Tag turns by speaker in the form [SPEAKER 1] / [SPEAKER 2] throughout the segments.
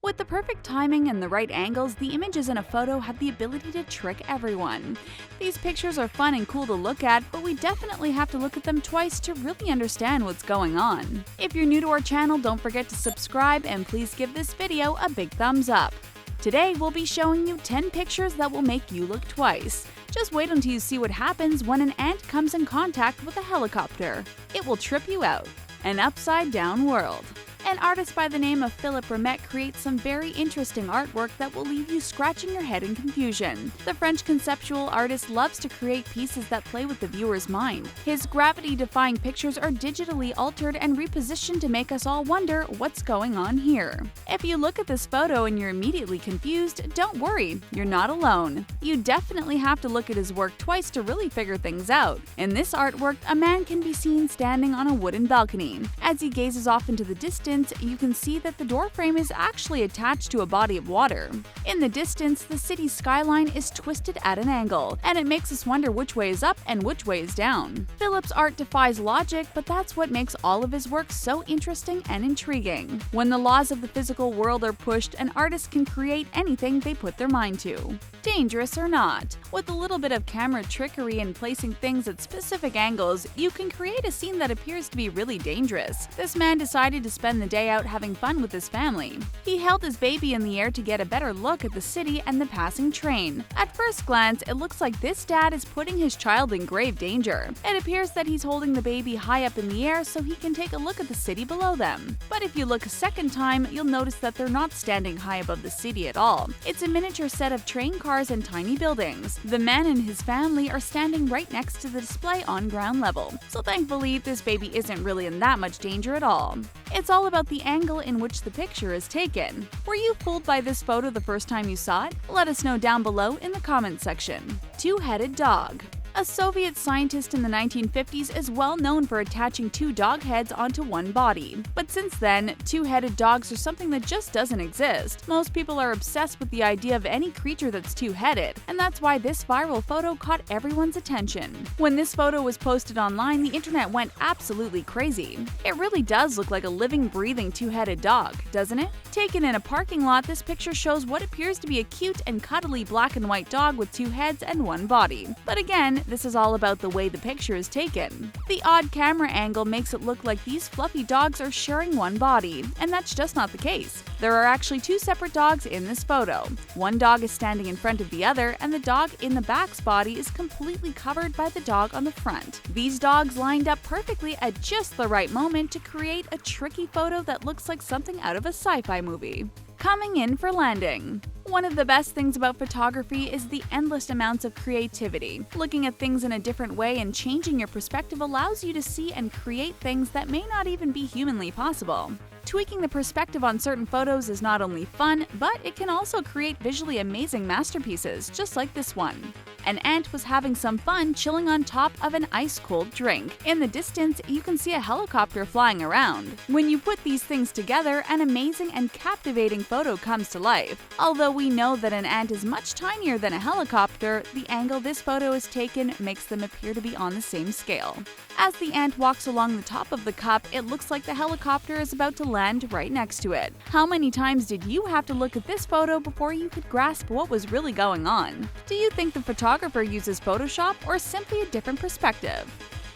[SPEAKER 1] With the perfect timing and the right angles, the images in a photo have the ability to trick everyone. These pictures are fun and cool to look at, but we definitely have to look at them twice to really understand what's going on. If you're new to our channel, don't forget to subscribe and please give this video a big thumbs up. Today, we'll be showing you 10 pictures that will make you look twice. Just wait until you see what happens when an ant comes in contact with a helicopter. It will trip you out. An upside-down world. An artist by the name of Philippe Remet creates some very interesting artwork that will leave you scratching your head in confusion. The French conceptual artist loves to create pieces that play with the viewer's mind. His gravity-defying pictures are digitally altered and repositioned to make us all wonder what's going on here. If you look at this photo and you're immediately confused, don't worry, you're not alone. You definitely have to look at his work twice to really figure things out. In this artwork, a man can be seen standing on a wooden balcony. As he gazes off into the distance, you can see that the door frame is actually attached to a body of water. In the distance, the city's skyline is twisted at an angle, and it makes us wonder which way is up and which way is down. Philip's art defies logic, but that's what makes all of his work so interesting and intriguing. When the laws of the physical world are pushed, an artist can create anything they put their mind to. Dangerous or not, with a little bit of camera trickery and placing things at specific angles, you can create a scene that appears to be really dangerous. This man decided to spend the day out having fun with his family. He held his baby in the air to get a better look at the city and the passing train. At first glance, it looks like this dad is putting his child in grave danger. It appears that he's holding the baby high up in the air so he can take a look at the city below them. But if you look a second time, you'll notice that they're not standing high above the city at all. It's a miniature set of train cars and tiny buildings. The man and his family are standing right next to the display on ground level, so thankfully this baby isn't really in that much danger at all. It's all about the angle in which the picture is taken. Were you fooled by this photo the first time you saw it? Let us know down below in the comments section. Two-headed dog. A Soviet scientist in the 1950s is well known for attaching two dog heads onto one body. But since then, two-headed dogs are something that just doesn't exist. Most people are obsessed with the idea of any creature that's two-headed, and that's why this viral photo caught everyone's attention. When this photo was posted online, the internet went absolutely crazy. It really does look like a living, breathing two-headed dog, doesn't it? Taken in a parking lot, this picture shows what appears to be a cute and cuddly black and white dog with two heads and one body. But again, this is all about the way the picture is taken. The odd camera angle makes it look like these fluffy dogs are sharing one body, and that's just not the case. There are actually two separate dogs in this photo. One dog is standing in front of the other, and the dog in the back's body is completely covered by the dog on the front. These dogs lined up perfectly at just the right moment to create a tricky photo that looks like something out of a sci-fi movie. Coming in for landing. One of the best things about photography is the endless amounts of creativity. Looking at things in a different way and changing your perspective allows you to see and create things that may not even be humanly possible. Tweaking the perspective on certain photos is not only fun, but it can also create visually amazing masterpieces, just like this one. An ant was having some fun chilling on top of an ice-cold drink. In the distance, you can see a helicopter flying around. When you put these things together, an amazing and captivating photo comes to life. Although we know that an ant is much tinier than a helicopter, the angle this photo is taken makes them appear to be on the same scale. As the ant walks along the top of the cup, it looks like the helicopter is about to land right next to it. How many times did you have to look at this photo before you could grasp what was really going on? Do you think the photographer uses Photoshop or simply a different perspective?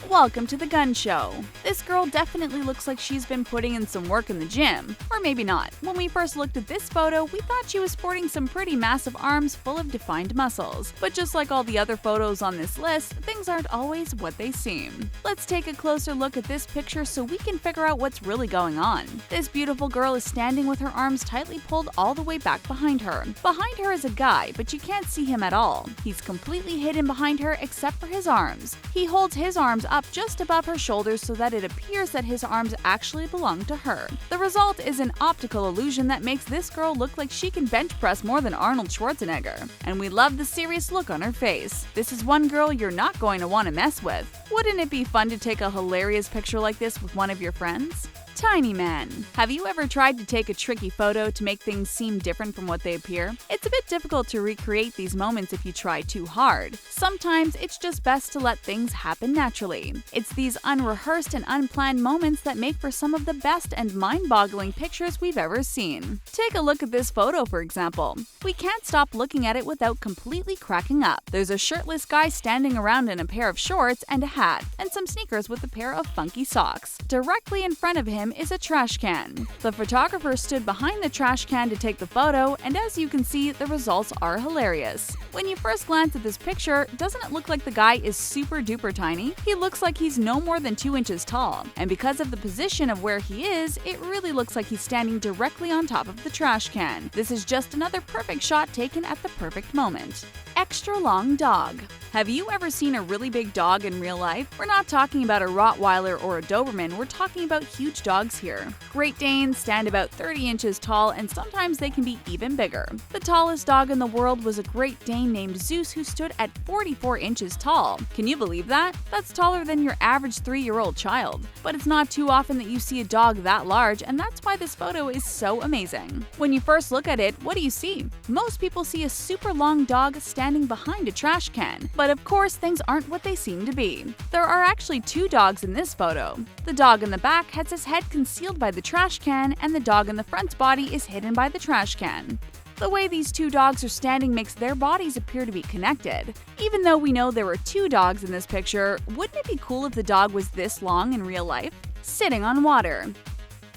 [SPEAKER 1] Welcome to the gun show. This girl definitely looks like she's been putting in some work in the gym. Or maybe not. When we first looked at this photo, we thought she was sporting some pretty massive arms full of defined muscles. But just like all the other photos on this list, things aren't always what they seem. Let's take a closer look at this picture so we can figure out what's really going on. This beautiful girl is standing with her arms tightly pulled all the way back behind her. Behind her is a guy, but you can't see him at all. He's completely hidden behind her except for his arms. He holds his arms up just above her shoulders so that it appears that his arms actually belong to her. The result is an optical illusion that makes this girl look like she can bench press more than Arnold Schwarzenegger. And we love the serious look on her face. This is one girl you're not going to want to mess with. Wouldn't it be fun to take a hilarious picture like this with one of your friends? Tiny man. Have you ever tried to take a tricky photo to make things seem different from what they appear? It's a bit difficult to recreate these moments if you try too hard. Sometimes it's just best to let things happen naturally. It's these unrehearsed and unplanned moments that make for some of the best and mind-boggling pictures we've ever seen. Take a look at this photo, for example. We can't stop looking at it without completely cracking up. There's a shirtless guy standing around in a pair of shorts and a hat, and some sneakers with a pair of funky socks. Directly in front of him is a trash can. The photographer stood behind the trash can to take the photo, and as you can see, the results are hilarious. When you first glance at this picture, doesn't it look like the guy is super duper tiny? He looks like he's no more than 2 inches tall, and because of the position of where he is, it really looks like he's standing directly on top of the trash can. This is just another perfect shot taken at the perfect moment. Extralong dog. Have you ever seen a really big dog in real life? We're not talking about a Rottweiler or a Doberman, we're talking about huge dogs here. Great Danes stand about 30 inches tall, and sometimes they can be even bigger. The tallest dog in the world was a Great Dane named Zeus who stood at 44 inches tall. Can you believe that? That's taller than your average 3-year-old child. But it's not too often that you see a dog that large, and that's why this photo is so amazing. When you first look at it, what do you see? Most people see a super long dog standing behind a trash can. But of course, things aren't what they seem to be. There are actually 2 dogs in this photo. The dog in the back has his head concealed by the trash can, and the dog in the front's body is hidden by the trash can. The way these 2 dogs are standing makes their bodies appear to be connected. Even though we know there were 2 dogs in this picture, wouldn't it be cool if the dog was this long in real life? Sitting on water.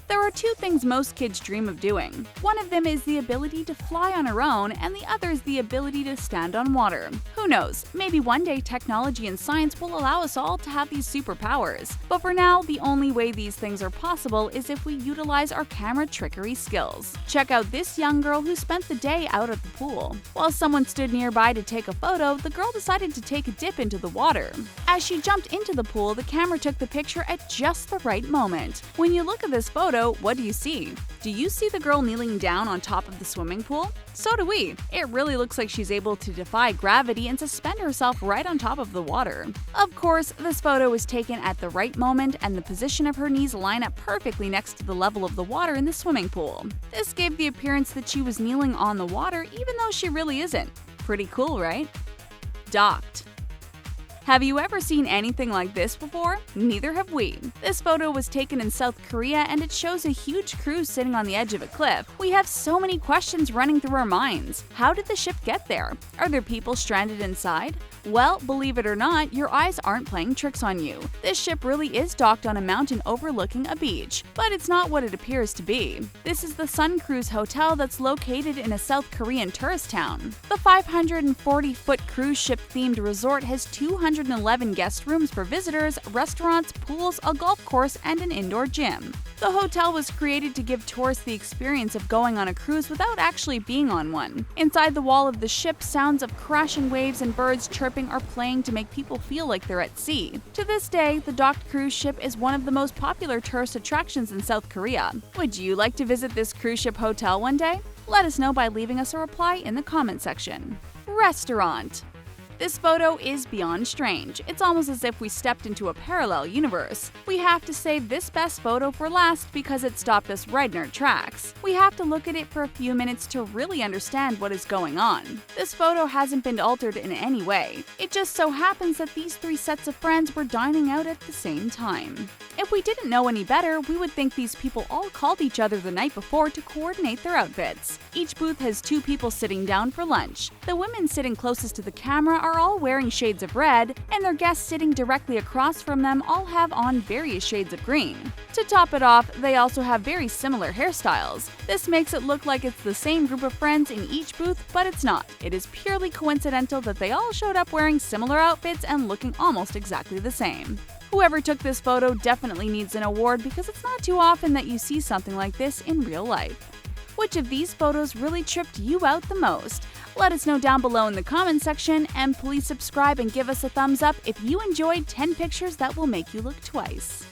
[SPEAKER 1] There are 2 things most kids dream of doing. One of them is the ability to fly on our own, and the other is the ability to stand on water. Who knows, maybe one day technology and science will allow us all to have these superpowers. But for now, the only way these things are possible is if we utilize our camera trickery skills. Check out this young girl who spent the day out at the pool. While someone stood nearby to take a photo, the girl decided to take a dip into the water. As she jumped into the pool, the camera took the picture at just the right moment. When you look at this photo, what do you see? Do you see the girl kneeling down on top of the swimming pool? So do we. It really looks like she's able to defy gravity and suspend herself right on top of the water. Of course, this photo was taken at the right moment, and the position of her knees line up perfectly next to the level of the water in the swimming pool. This gave the appearance that she was kneeling on the water even though she really isn't. Pretty cool, right? Docked. Have you ever seen anything like this before? Neither have we. This photo was taken in South Korea, and it shows a huge cruise sitting on the edge of a cliff. We have so many questions running through our minds. How did the ship get there? Are there people stranded inside? Well, believe it or not, your eyes aren't playing tricks on you. This ship really is docked on a mountain overlooking a beach, but it's not what it appears to be. This is the Sun Cruise Hotel that's located in a South Korean tourist town. The 540-foot cruise ship-themed resort has 211 guest rooms for visitors, restaurants, pools, a golf course, and an indoor gym. The hotel was created to give tourists the experience of going on a cruise without actually being on one. Inside the wall of the ship, sounds of crashing waves and birds chirping are playing to make people feel like they're at sea. To this day, the docked cruise ship is one of the most popular tourist attractions in South Korea. Would you like to visit this cruise ship hotel one day? Let us know by leaving us a reply in the comment section. Restaurant. This photo is beyond strange. It's almost as if we stepped into a parallel universe. We have to save this best photo for last because it stopped us right in our tracks. We have to look at it for a few minutes to really understand what is going on. This photo hasn't been altered in any way. It just so happens that these 3 sets of friends were dining out at the same time. If we didn't know any better, we would think these people all called each other the night before to coordinate their outfits. Each booth has 2 people sitting down for lunch. The women sitting closest to the camera are all wearing shades of red, and their guests sitting directly across from them all have on various shades of green. To top it off, they also have very similar hairstyles. This makes it look like it's the same group of friends in each booth, but it's not. It is purely coincidental that they all showed up wearing similar outfits and looking almost exactly the same. Whoever took this photo definitely needs an award because it's not too often that you see something like this in real life. Which of these photos really tripped you out the most? Let us know down below in the comment section, and please subscribe and give us a thumbs up if you enjoyed 10 pictures that will make you look twice.